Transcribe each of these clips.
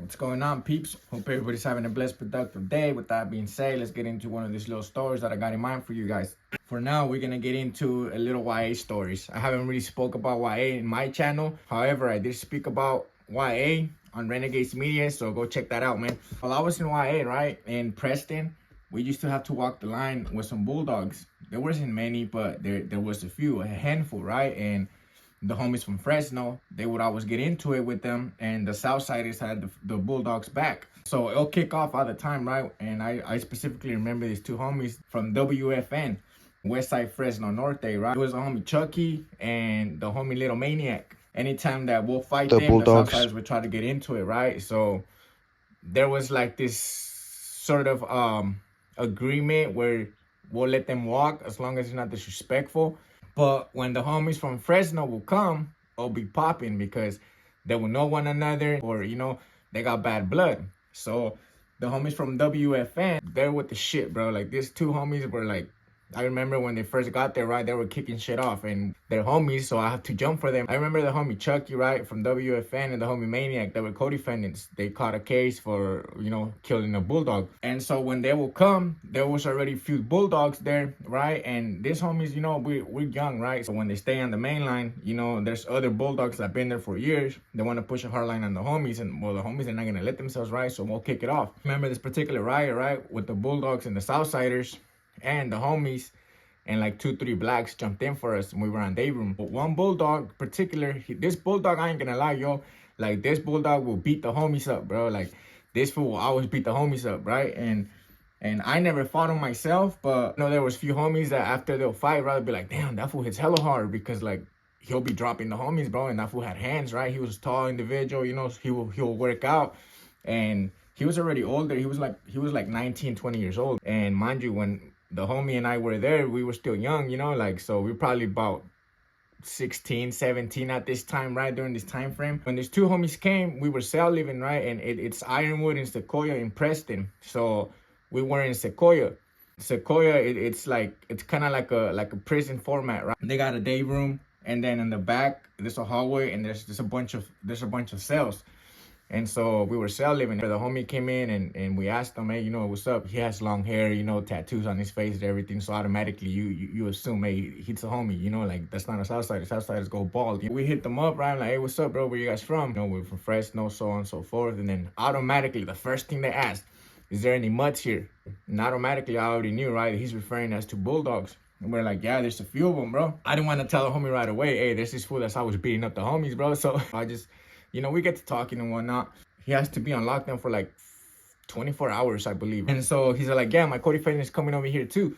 What's going on, peeps? Hope everybody's having a blessed, productive day. With that being said, let's get into one of these little stories that I got in mind for you guys. For now, we're gonna get into a little YA stories. I haven't really spoke about YA in my channel. However, I did speak about YA on Renegades Media, so go check that out, man. While I was in YA, right, in Preston, we used to have to walk the line with some bulldogs. There wasn't many, but there was a few, a handful, right? And the homies from Fresno, they would always get into it with them, and the Southsiders had the Bulldogs back. So it'll kick off all the time, right? And I specifically remember these two homies from WFN, Westside Fresno Norte, right? It was the homie Chucky and the homie Little Maniac. Anytime that we'll fight them, Bulldogs, the Southsiders would try to get into it, right? So there was like this sort of agreement where we'll let them walk as long as it's not disrespectful. But when the homies from Fresno will come, it'll be popping because they will know one another, or, you know, they got bad blood. So the homies from WFN, they're with the shit, bro. Like, these two homies were like, I remember when they first got there, right, they were kicking shit off, and they're homies, so I have to jump for them. I remember the homie Chucky, right, from WFN, and the homie Maniac, they were co-defendants. They caught a case for, you know, killing a bulldog. And so when they will come, there was already a few bulldogs there, right? And these homies, you know, we're young, right? So when they stay on the main line, you know, there's other bulldogs that have been there for years. They want to push a hard line on the homies, and, well, the homies are not going to let themselves, right? So we'll kick it off. Remember this particular riot, right, with the bulldogs and the Southsiders and the homies, and like 2-3 blacks jumped in for us, and we were on day room. But one bulldog particular, this bulldog, I ain't gonna lie, yo, like, this bulldog will beat the homies up, bro. Like, this fool will always beat the homies up, right? And I never fought him myself, but you know, there was few homies that after they'll fight, rather be like, damn, that fool hits hella hard, because like he'll be dropping the homies, bro. And that fool had hands, right? He was a tall individual, you know, he'll work out, and he was already older. He was like 19, 20 years old. And mind you, when the homie and I were there, we were still young, you know, like, so we're probably about 16, 17 at this time, right, during this time frame. When these two homies came, we were cell living, right, and it's Ironwood and Sequoia in Preston. So we were in Sequoia. It's kind of like a prison format, right? They got a day room, and then in the back there's a hallway, and there's a bunch of cells. And so we were cell living. The homie came in, and we asked him, hey, you know, what's up? He has long hair, you know, tattoos on his face and everything. So automatically you assume, hey, he's a homie, you know, like, that's not a Southsider. Southsiders go bald. We hit them up, right? Like, hey, what's up, bro? Where you guys from? You know, we're from Fresno, so on and so forth. And then automatically, the first thing they asked, is there any mutts here? And automatically, I already knew, right? He's referring us to bulldogs. And we're like, yeah, there's a few of them, bro. I didn't want to tell the homie right away, hey, there's this fool that's always beating up the homies, bro. So I just, you know, we get to talking and whatnot. He has to be on lockdown for like 24 hours, I believe. And so he's like, yeah, my co-defendant is coming over here too.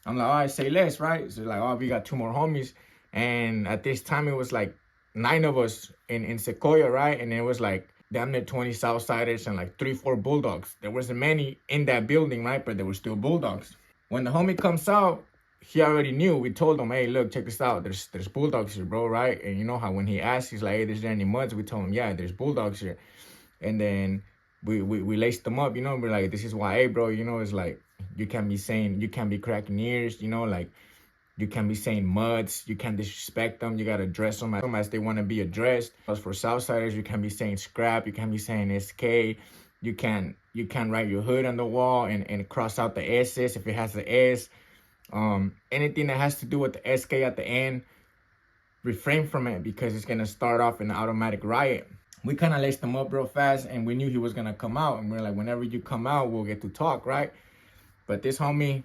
I'm like, all right, say less, right? So like, oh, we got 2 more homies. And at this time, it was like 9 of us in Sequoia, right? And it was like damn near 20 Southsiders and like 3-4 bulldogs. There wasn't many in that building, right? But there were still bulldogs. When the homie comes out, he already knew. We told him, hey, look, check this out. There's bulldogs here, bro, right? And you know how when he asked, he's like, hey, is there any mutts? We told him, yeah, there's bulldogs here. And then we laced them up, you know. We're like, this is YA, bro, you know. It's like, you can't be cracking ears, you know, like, you can't be saying mutts, you can't disrespect them, you gotta address them as they want to be addressed. As for Southsiders, you can't be saying scrap, you can't be saying SK, you can't write your hood on the wall and cross out the S's if it has the S. Anything that has to do with the SK at the end, refrain from it, because it's gonna start off an automatic riot. We kind of laced him up real fast, and we knew he was gonna come out, and we're like, whenever you come out, we'll get to talk, right? But this homie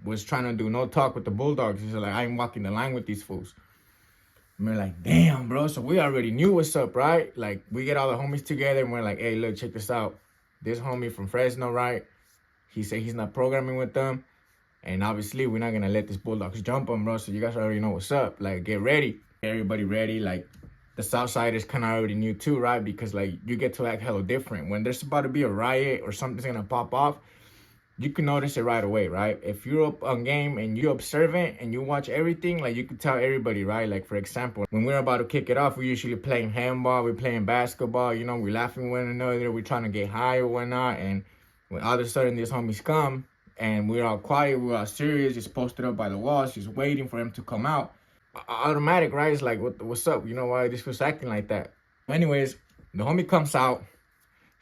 was trying to do no talk with the bulldogs. He's like, I ain't walking the line with these fools. And we're like, damn, bro. So we already knew what's up, right? Like, we get all the homies together, and we're like, hey, look, check this out. This homie from Fresno, right? He said he's not programming with them. And obviously, we're not going to let these bulldogs jump him, bro. So you guys already know what's up. Like, get ready. Everybody ready. Like, the Southsiders kind of already knew too, right? Because, like, you get to act hella different. When there's about to be a riot or something's going to pop off, you can notice it right away, right? If you're up on game and you're observant and you watch everything, like, you can tell everybody, right? Like, for example, when we're about to kick it off, we're usually playing handball, we're playing basketball, you know, we're laughing with one another, we're trying to get high or whatnot. And when all of a sudden these homies come, and we're all quiet, we're all serious, just posted up by the walls, just waiting for him to come out. Automatic, right? It's like, what's up? You know why this was acting like that? Anyways, the homie comes out.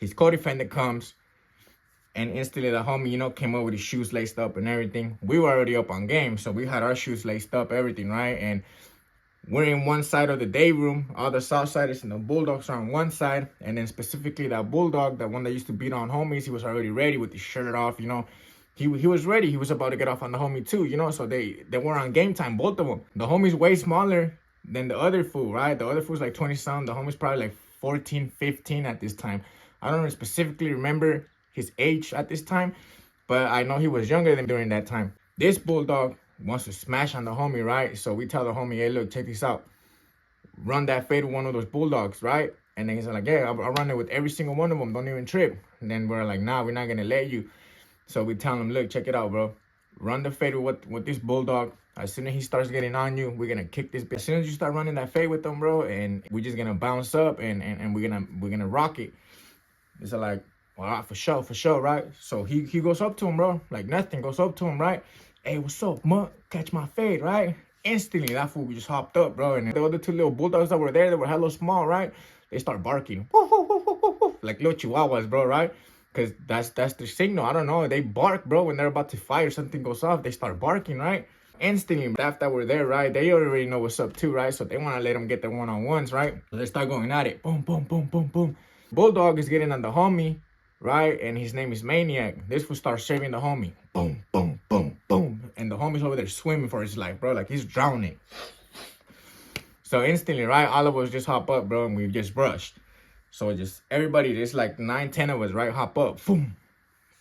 His co-defendant comes, and instantly the homie, you know, came up with his shoes laced up and everything. We were already up on game, so we had our shoes laced up, everything, right? And we're in one side of the day room. All the south siders and the bulldogs are on one side. And then specifically that bulldog, that one that used to beat on homies, he was already ready with his shirt off, you know. He was ready. He was about to get off on the homie too, you know. So they were on game time, both of them. The homie's way smaller than the other fool, right? The other fool's like 20-something. The homie's probably like 14, 15 at this time. I don't specifically remember his age at this time, but I know he was younger than during that time. This bulldog wants to smash on the homie, right? So we tell the homie, hey, look, check this out. Run that fade with one of those bulldogs, right? And then he's like, yeah, I'll run it with every single one of them. Don't even trip. And then we're like, nah, we're not going to let you. So we tell him, look, check it out, bro. Run the fade with this bulldog. As soon as he starts getting on you, we're going to kick this bitch. As soon as you start running that fade with them, bro, and we're just going to bounce up and we're gonna rock it. It's like, all right, for sure, right? So he goes up to him, bro. Like nothing, goes up to him, right? Hey, what's up, mutt? Catch my fade, right? Instantly, that fool just hopped up, bro. And the other two little bulldogs that were there, they were hella small, right? They start barking. Like little chihuahuas, bro, right? Because that's the signal. I don't know. They bark, bro, when they're about to fight or something goes off. They start barking, right? Instantly, after we're there, right? They already know what's up too, right? So they want to let them get their one-on-ones, right? So they start going at it. Boom, boom, boom, boom, boom. Bulldog is getting on the homie, right? And his name is Maniac. This will start saving the homie. Boom, boom, boom, boom. And the homie's over there swimming for his life, bro. Like he's drowning. So instantly, right? All of us just hop up, bro, and we just brushed. So just everybody, there's like 9, 10 of us, right? Hop up. Boom.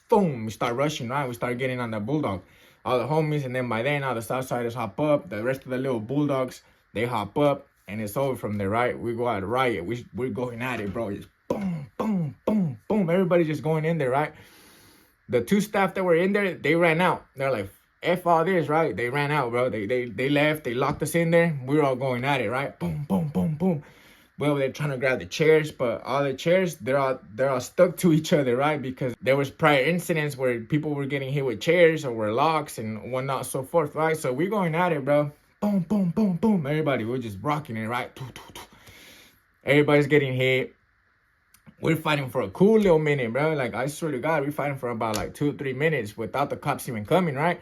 Boom. We start rushing, right? We start getting on the bulldog. All the homies, and then by then, all the Southsiders hop up. The rest of the little bulldogs, they hop up. And it's over from there, right? We go out riot. We're going at it, bro. Just boom, boom, boom, boom. Everybody just going in there, right? The two staff that were in there, they ran out. They're like, F all this, right? They ran out, bro. They left. They locked us in there. We were all going at it, right? Boom, boom, boom, boom. Well, they're trying to grab the chairs, but all the chairs, they're all stuck to each other, right? Because there was prior incidents where people were getting hit with chairs or were locks and whatnot, so forth, right? So we're going at it, bro. Boom, boom, boom, boom. Everybody, we're just rocking it, right? Everybody's getting hit. We're fighting for a cool little minute, bro. Like, I swear to God, we're fighting for about like 2 or 3 minutes without the cops even coming, right?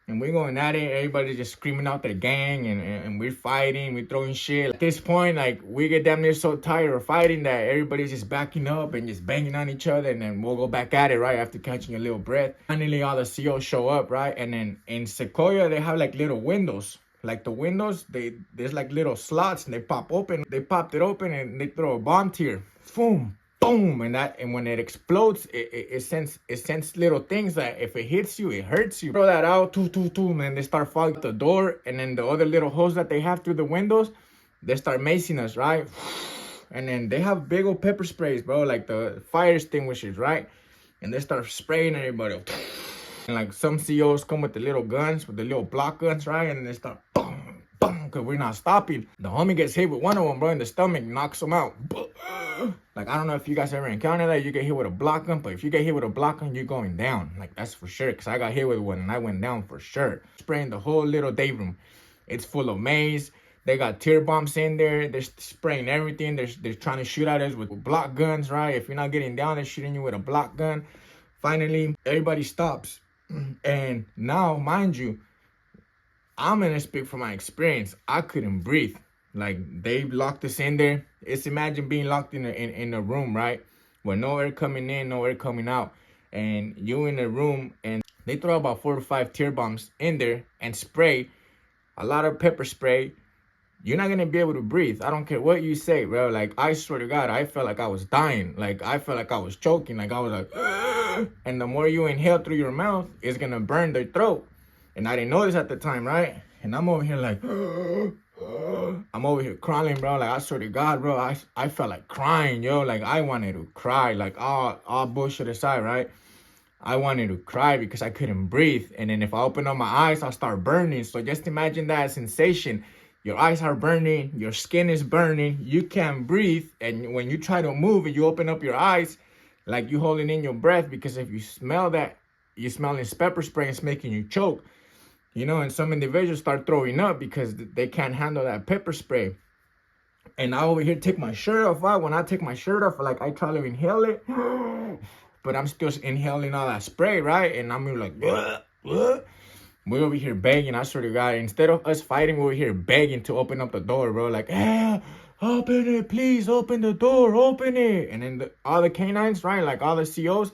And we're going at it. Everybody's just screaming out their gang, and we're fighting. We're throwing shit. At this point, like, we get damn near so tired of fighting that everybody's just backing up and just banging on each other. And then we'll go back at it, right, after catching a little breath. Finally, all the COs show up, right? And then in C.Y.A, they have, like, little windows. Like, the windows, there's, like, little slots, and they pop open. They popped it open, and they throw a bomb tier. Boom. Boom, and when it explodes, it sends little things that if it hits you, it hurts you. Throw that out, and they start falling out the door, and then the other little holes that they have through the windows, they start macing us, right? And then they have big old pepper sprays, bro, like the fire extinguishers, right? And they start spraying everybody. And like some COs come with the little guns, with the little block guns, right? And they start boom, boom, because we're not stopping. The homie gets hit with one of them, bro, in the stomach, knocks him out. Like, I don't know if you guys ever encountered that. You get hit with a block gun, but if you get hit with a block gun, you're going down. Like, that's for sure, because I got hit with one, and I went down for sure. Spraying the whole little day room. It's full of maze. They got tear bombs in there. They're spraying everything. They're trying to shoot at us with block guns, right? If you're not getting down, they're shooting you with a block gun. Finally, everybody stops. And now, mind you, I'm going to speak from my experience. I couldn't breathe. Like, they locked us in there. It's imagine being locked in a room, right? With no air coming in, no air coming out. And you in a room, and they throw about 4 or 5 tear bombs in there and spray a lot of pepper spray. You're not going to be able to breathe. I don't care what you say, bro. Like, I swear to God, I felt like I was dying. Like, I felt like I was choking. Like, I was like, ugh. And the more you inhale through your mouth, it's going to burn their throat. And I didn't know this at the time, right? And I'm over here like, I'm over here crying, bro. Like, I swear to God, bro, I felt like crying, yo. Like, I wanted to cry. Like, all bullshit aside, right? I wanted to cry because I couldn't breathe. And then if I open up my eyes, I'll start burning. So just imagine that sensation. Your eyes are burning. Your skin is burning. You can't breathe. And when you try to move and you open up your eyes, like you holding in your breath, because if you smell that, you're smelling pepper spray, it's making you choke. You know, and some individuals start throwing up because they can't handle that pepper spray. And I over here take my shirt off, right? When I take my shirt off, like I try to inhale it, but I'm still inhaling all that spray, right? And I'm like, we over here begging, I swear to God. Instead of us fighting, we're over here begging to open up the door, bro. Like, open it, please, open the door, open it. And then all the canines, right? Like all the COs,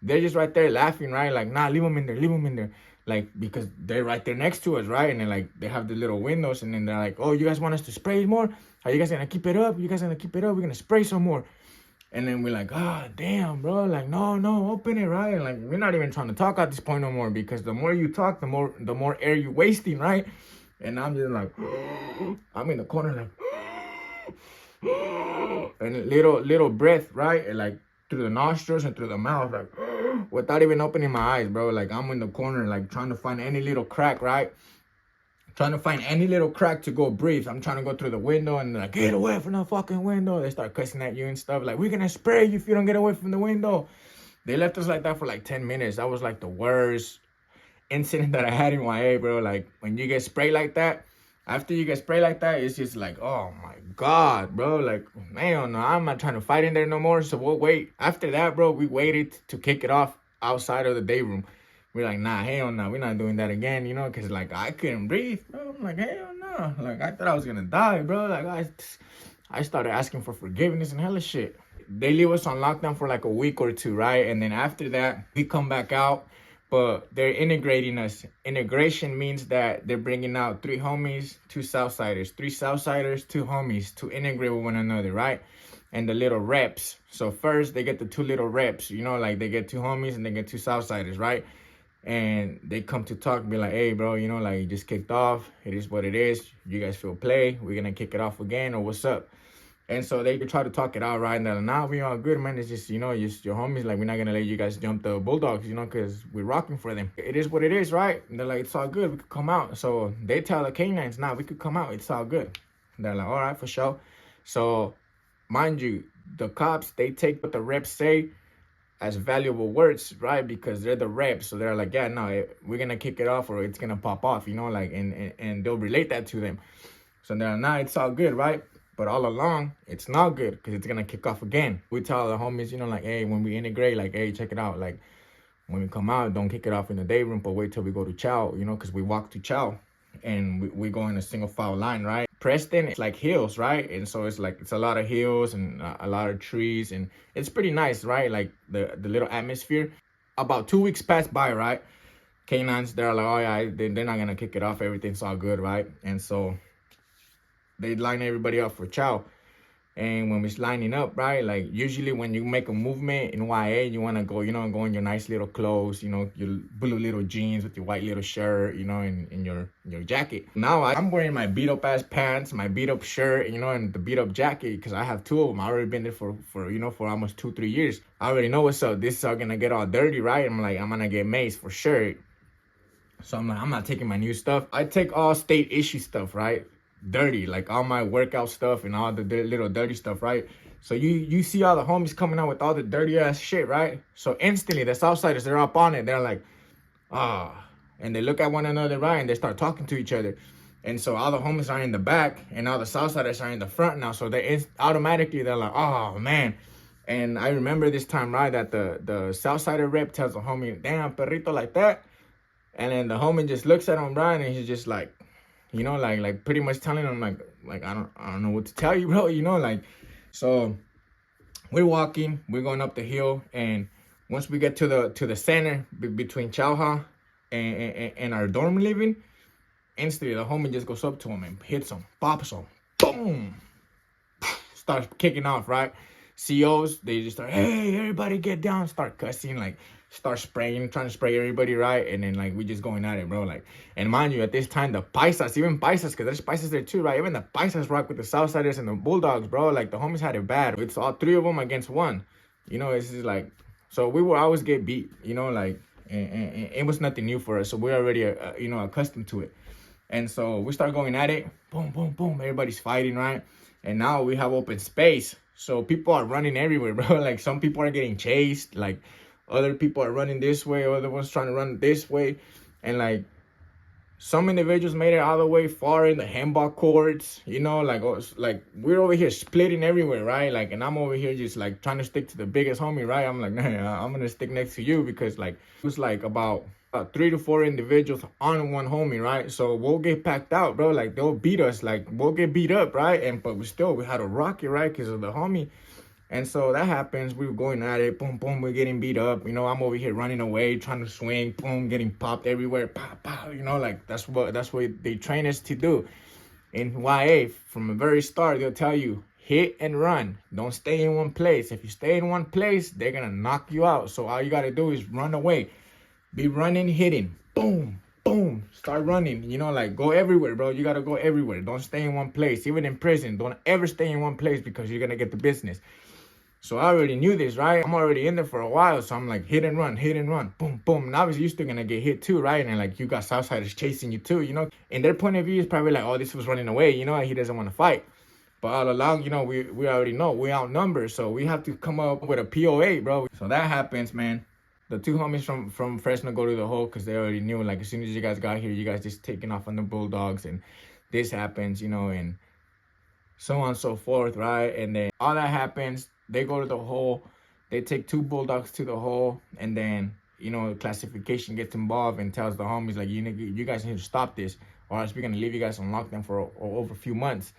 they're just right there laughing, right? Like, nah, leave them in there, leave them in there. Like, because they're right there next to us, right? And then like, they have the little windows, and then they're like, oh, you guys want us to spray more? Are you guys gonna keep it up? You guys gonna keep it up? We're gonna spray some more. And then we're like, damn, bro. Like, no, open it, right? And like, we're not even trying to talk at this point no more, because the more you talk, the more air you're wasting, right? And I'm just like, I'm in the corner like, and little breath, right? And like through the nostrils and through the mouth, like, without even opening my eyes, bro. Like, I'm in the corner, like trying to find any little crack, right? Trying to find any little crack to go breathe. I'm trying to go through the window, and they're like, get away from the fucking window. They start cussing at you and stuff. Like, we're gonna spray you if you don't get away from the window. They left us like that for like 10 minutes. That was like the worst incident that I had in Y.A, bro. Like, when you get sprayed like that, after you get sprayed like that, it's just like, oh my God, bro. Like, man, no, I'm not trying to fight in there no more. So we'll wait. After that, bro, we waited to kick it off outside of the day room. We're like, nah, hell no, we're not doing that again, you know, because, like, I couldn't breathe, bro. I'm like, hell no. Like, I thought I was going to die, bro. Like, I started asking for forgiveness and hella shit. They leave us on lockdown for, like, a week or two, right? And then after that, we come back out, but they're integrating us. Integration means that they're bringing out 3 homies, 2 Southsiders. 3 Southsiders, 2 homies to integrate with one another, right? And the little reps. So first, they get the 2 little reps, you know, like, they get 2 homies and they get 2 Southsiders, right? And they come to talk and be like, hey, bro, you know, like, you just kicked off. It is what it is. You guys feel play. We're going to kick it off again, or what's up? And so they try to talk it out, right? And they're like, nah, we all good, man. It's just, you know, just your homies. Like, we're not going to let you guys jump the Bulldogs, you know, because we're rocking for them. It is what it is, right? And they're like, it's all good. We could come out. So they tell the canines, nah, we could come out. It's all good. And they're like, all right, for sure. So, mind you, the cops, they take what the reps say as valuable words, right? Because they're the reps. So they're like, yeah, no, we're gonna kick it off or it's gonna pop off, you know, like, and they'll relate that to them. So they're like, nah, it's all good, right? But all along, it's not good, because it's gonna kick off again. We tell the homies, you know, like, hey, when we integrate, like, hey, check it out, like, when we come out, don't kick it off in the day room, but wait till we go to chow, you know, because we walk to chow and we go in a single file line, right? Preston, it's like hills, right? And so it's like, it's a lot of hills and a lot of trees, and it's pretty nice, right? Like the little atmosphere. About 2 weeks passed by, right? Canines, they're like, oh yeah, they're not gonna kick it off, everything's all good, right? And so they line everybody up for chow. And when we're lining up, right, like, usually when you make a movement in Y.A, you want to go, you know, go in your nice little clothes, you know, your blue little jeans with your white little shirt, you know, and your jacket. Now I'm wearing my beat up ass pants, my beat up shirt, you know, and the beat up jacket, because I have 2 of them. I already been there for you know, for almost 2-3 years. I already know what's up. This is all gonna get all dirty, right? I'm like, I'm gonna get maced for sure. So I'm like, I'm not taking my new stuff. I take all state issue stuff, right? Dirty, like all my workout stuff and all the little dirty stuff, right? So you see all the homies coming out with all the dirty ass shit, right? So instantly the Southsiders, they're up on it. They're like, and they look at one another, right? And they start talking to each other. And so all the homies are in the back and all the Southsiders are in the front now. So they automatically, they're like, oh man. And I remember this time, right, that the Southsider rep tells the homie, damn, perrito, like that. And then the homie just looks at him, right, and he's just like, you know, like pretty much telling him, like I don't know what to tell you, bro, you know, like. So we're walking, we're going up the hill, and once we get to the center between Chauha and our dorm living, instantly the homie just goes up to him and hits him, pops him, boom, starts kicking off, right? COs, they just start, hey, everybody get down, start cussing, like, start spraying, trying to spray everybody, right? And then, like, we just going at it, bro, like. And mind you, at this time, the paisas, even paisas, because there's paisas there too, right? Even the paisas rock with the Southsiders and the Bulldogs, bro. Like, the homies had it bad. It's all 3 of them against 1. You know, it's just like, so we would always get beat, you know, like, and it was nothing new for us. So we're already, you know, accustomed to it. And so we start going at it, boom, boom, boom. Everybody's fighting, right? And now we have open space. So people are running everywhere, bro. Like, some people are getting chased. Like, other people are running this way. Other ones trying to run this way. And, like, Some individuals made it all the way far in the handball courts, you know, like we're over here splitting everywhere, right? Like, and I'm over here just like trying to stick to the biggest homie, right? I'm like, nah, I'm gonna stick next to you because like it was like about 3 to 4 individuals on one homie, right? So we'll get packed out, bro. Like they'll beat us, like we'll get beat up, right? And but we had to rock it, right? Because of the homie. And so that happens. We were going at it. Boom, boom. We're getting beat up. You know, I'm over here running away, trying to swing. Boom, getting popped everywhere. Pow, pow. You know, like that's what they train us to do. In YA, from the very start, they'll tell you hit and run. Don't stay in one place. If you stay in one place, they're gonna knock you out. So all you gotta do is run away. Be running, hitting. Boom, boom. Start running. You know, like go everywhere, bro. You gotta go everywhere. Don't stay in one place. Even in prison, don't ever stay in one place because you're gonna get the business. So I already knew this, right? I'm already in there for a while, so I'm like hit and run, boom, boom. And obviously you're still gonna get hit too, right? And like you got Southsiders chasing you too, you know? In their point of view, it's probably like, oh, this was running away, you know? He doesn't want to fight. But all along, you know, we already know we outnumbered, so we have to come up with a POA, bro. So that happens, man. The 2 homies from Fresno go to the hole because they already knew, like as soon as you guys got here, you guys just taking off on the Bulldogs, and this happens, you know, and so on and so forth, right? And then all that happens, they go to the hole, they take 2 Bulldogs to the hole, and then, you know, classification gets involved and tells the homies, like, you guys need to stop this, or else we're gonna leave you guys on lockdown for over a few months.